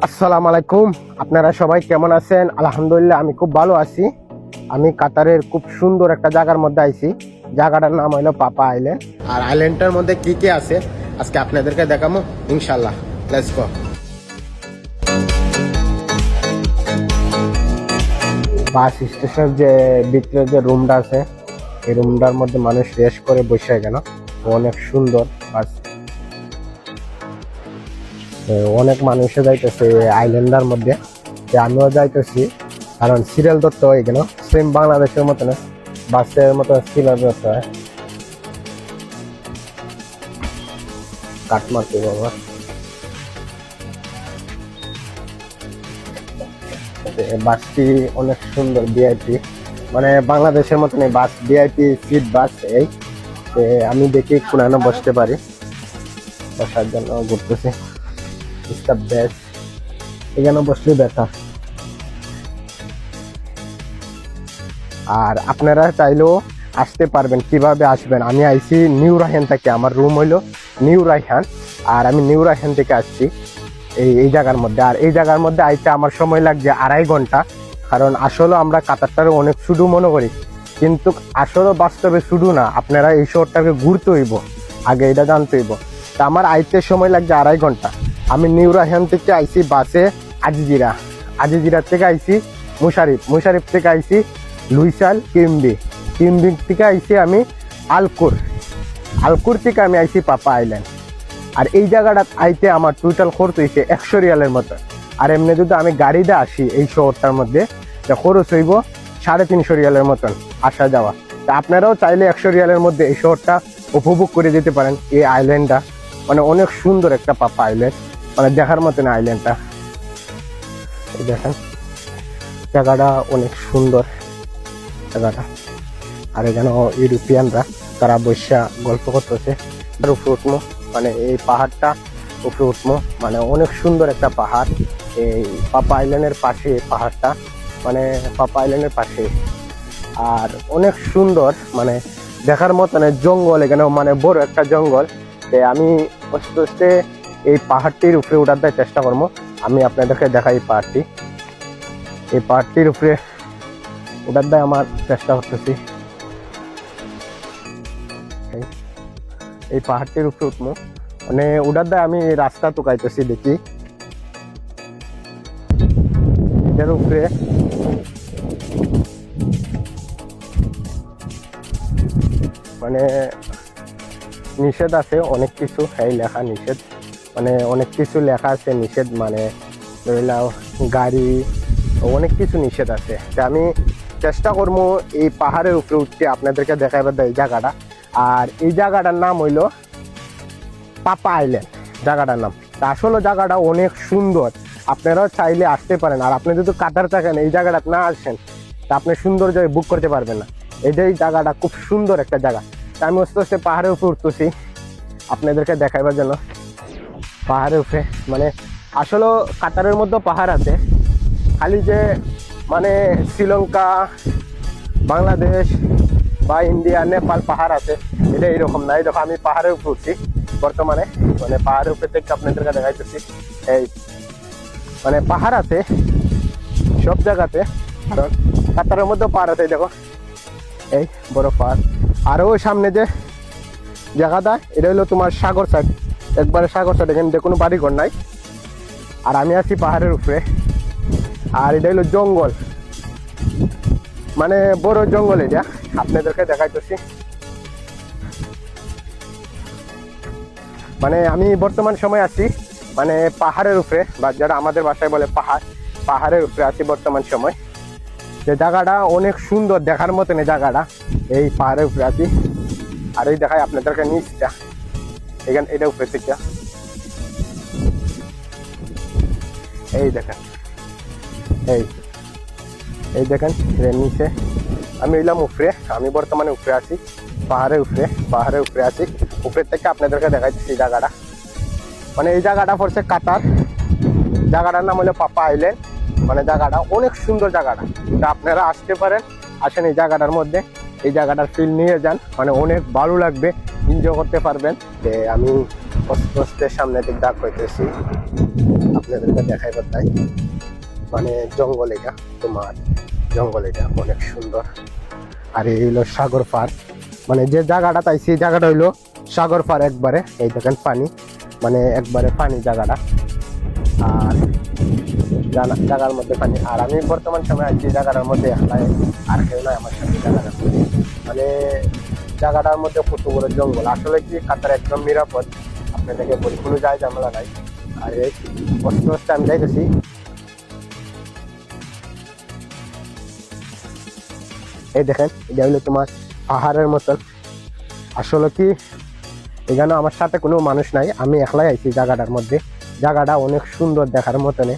আসসালামু আলাইকুম। আপনারা সবাই কেমন আছেন? আলহামদুলিল্লাহ আমি খুব ভালো আছি। আমি কাতারের খুব সুন্দর একটা জায়গার মধ্যে আইছি। জায়গাটার নাম হলো পাপা আইল্যান্ড। আর আইল্যান্ডটার মধ্যে কি কি আছে আজকে আপনাদেরকে দেখাবো ইনশাআল্লাহ। Let's go. বাস স্টেশনের যে ভিতরে যে রুমটা আছে এই রুমটার মধ্যে মানুষ রেস্ট করে বসে গেল। অনেক সুন্দর বাস, অনেক মানুষে যাইতেছে আইল্যান্ডার মধ্যে, আমিও যাইতেছি কারণ সিরিয়াল ধরতে হয় কেন, সেম বাংলাদেশের মতন বাসের মতো সিরিয়াল ধরতে হয়। কাট মারতে বাবা, বাসটি অনেক সুন্দর ভিআইপি, মানে বাংলাদেশের মতন বাস ভিআইপি সিট বাস। এই আমি দেখি কোনানো বসতে পারি, বসার জন্য ঘুরতেছি। বেস্ট, এখানে বসলে বেটার। আর আপনারা চাইলেও আসতে পারবেন। কিভাবে আসবেন? আমি আইছি নিউ রায়হান থেকে, আমার রুম হইলো নিউ রায়হান, আর আমি নিউ রায়হান থেকে আসছি এই জায়গার মধ্যে। আর এই জায়গার মধ্যে আইতে আমার সময় লাগছে 2.5 ঘন্টা। কারণ আসলে আমরা কাতারটারে অনেক শুধু মনে করি, কিন্তু আসলে বাস্তবে শুধু না, আপনারা এই শহরটাকে ঘুরতে হইব, আগে এটা জানতে হইব। তা আমার আইতে সময় লাগছে 2.5 ঘন্টা। আমি নিউ রায়হান থেকে আইছি বাসে আজিজিরা থেকে আইছি মুশারিফ থেকে আইছি লুইসাল কিমবি থেকে আইছি আমি আলকুর থেকে আমি আইছি পাপা আইল্যান্ড। আর এই জায়গাটা আইতে আমার টোটাল খরচ হয়েছে 100 রিয়ালের মতো। আর এমনি যদি আমি গাড়িতে আসি এই শহরটার মধ্যে, খরচ হইব 350 রিয়ালের মতন আসা যাওয়া। তা আপনারাও চাইলে 100 রিয়ালের মধ্যে এই শহরটা উপভোগ করে যেতে পারেন। এই আইল্যান্ডটা মানে অনেক সুন্দর একটা পাপা আইল্যান্ড, মানে দেখার মতন আইল্যান্ডটা। দেখেন জায়গাটা অনেক সুন্দর জায়গাটা। আর এখানে ইউরোপিয়ানরা তারা বৈশা গল্প করতেছে। আর উপরে উঠবো, মানে এই পাহাড়টা উপরে উঠবো, মানে অনেক সুন্দর একটা পাহাড়। এই পাপা আইল্যান্ডের পাশে পাহাড়টা, মানে পাপা আইল্যান্ডের পাশে। আর অনেক সুন্দর, মানে দেখার মতন জঙ্গল, এখানে মানে বড় একটা জঙ্গল। আমি আস্তে আস্তে এই পাহাড়টির উপরে উঠার চেষ্টা করবো। আমি আপনাদেরকে দেখাই এই পাহাড়টির উপরে ওটার দায় আমার চেষ্টা করতেছি। এই পাহাড়টির উপরে উঠবো, মানে ওটার দায় আমি রাস্তা টুকাইতেছি। দেখি এটার উপরে মানে নিষেধ আছে অনেক কিছু, এই লেখা নিষেধ, মানে অনেক কিছু লেখা আছে নিষেধ, মানে ধরিলাও গাড়ি, অনেক কিছু নিষেধ আছে। আমি চেষ্টা করবো এই পাহাড়ের উপরে উঠতে আপনাদেরকে দেখাইবার এই জায়গাটা। আর এই জায়গাটার নাম হইলো পাপা আইল্যান্ড জায়গাটার নাম। তা আসলে জায়গাটা অনেক সুন্দর, আপনারাও চাইলে আসতে পারেন। আর আপনি যদি কাতার থাকেন এই জায়গাটা না আসেন তা আপনি সুন্দর জায়গায় বুক করতে পারবেন না। এটাই জায়গাটা খুব সুন্দর একটা জায়গা। তা আমি আস্তে আস্তে পাহাড়ের উপরে উঠতেছি আপনাদেরকে দেখাইবার জন্য। পাহাড়ের উপরে মানে আসলে কাতারের মধ্যে পাহাড় আছে, খালি যে মানে শ্রীলঙ্কা, বাংলাদেশ বা ইন্ডিয়া, নেপাল পাহাড় আছে, এটা এইরকম না। এই দেখো আমি পাহাড়ের উপর উঠছি বর্তমানে, মানে পাহাড়ের উপরে থেকে আপনাদেরকে দেখাইতেছি। এই মানে পাহাড় আছে সব জায়গাতে, কারণ কাতারের মধ্যেও পাহাড় আছে। দেখো এই বড় পাহাড়। আর ওই সামনে যে জায়গাটা, এটা হলো তোমার সাগর সাইড, একবারে সাগর সাইড, এখানে যে কোনো বাড়িঘর নাই। আর আমি আছি পাহাড়ের উপরে। আর এটা হলো জঙ্গল, মানে বড় জঙ্গল, এটা আপনাদেরকে দেখাইতেছি। মানে আমি বর্তমান সময় আছি মানে পাহাড়ের উপরে, বা যারা আমাদের বাসায় বলে পাহাড়ের উপরে আছি বর্তমান সময়। যে জায়গাটা অনেক সুন্দর, দেখার মতন এই জায়গাটা, এই পাহাড়ের উপরে আছি। আর এই দেখাই আপনাদেরকে নিচটা, এখানে এটা উপরে থেকে এই দেখেন, এই দেখেন নিচে। আমি এলাম উপরে, আমি বর্তমানে উপরে আছি পাহাড়ের উপরে আছি। উপরের থেকে আপনাদেরকে দেখাইছি এই জায়গাটা, মানে এই জায়গাটা পড়ছে কাতার। জায়গাটার নাম হলো পাপা আইল্যান্ড, মানে জায়গাটা অনেক সুন্দর জায়গাটা। তা আপনারা আসতে পারেন, আসেন এই জায়গাটার মধ্যে, এই জায়গাটার ফিল নিয়ে যান, মানে অনেক ভালো লাগবে। এনজয় করতে পারবেন। যে আমি আস্তে আস্তে সামনের দিক ডাক হইতেছি, আপনাদেরকে দেখাইবার তাই। মানে জঙ্গল, এটা তোমার জঙ্গল, এটা অনেক সুন্দর। আর এই হইলো সাগর পার, মানে যে জায়গাটা তাইছি এই জায়গাটা হইলো সাগর পার একবারে। এই দেখেন পানি, মানে একবারে পানি জায়গাটা। আর জায়গার মধ্যে পানি। আর আমি বর্তমান সময় আছি জায়গাটার মধ্যে একলাই, আর কেউ নাই আমার সাথে জায়গাটার মধ্যে। মানে জায়গাটার মধ্যে কত বড় জঙ্গল, আসলে কি কাতার একদম নিরাপদ, আপনাদেরকে বলি কোনো যায় ঝামেলা নাই। আর এই আস্তে আস্তে আমি যাইতেছি। এই দেখেন এটা হইলো তোমার পাহাড়ের মতন। আসলে কি এখানে আমার সাথে কোনো মানুষ নাই, আমি একলাই আইছি জায়গাটার মধ্যে। জায়গাটা অনেক সুন্দর দেখার মতনে।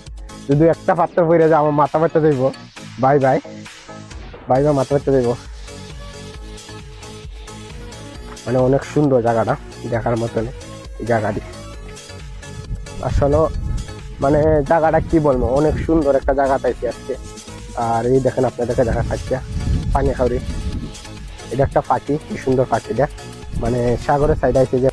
যদি একটা পাত্র পড়ে যায় আমার মাথা ব্যথা যাইব। বাই বাই বাই বাই, মাথা ব্যথা যাইব। মানে অনেক সুন্দর জায়গাটা দেখার মতনে এই জায়গাটি। আসলে মানে জায়গাটা কি বলবো, অনেক সুন্দর একটা জায়গা পাইছি আজকে। আর এই দেখেন আপনাদেরকে দেখা থাকছে পানি খাওয়ারি, এটা একটা পাখি, কি সুন্দর পাখিটা। মানে সাগরের সাইড আছে যে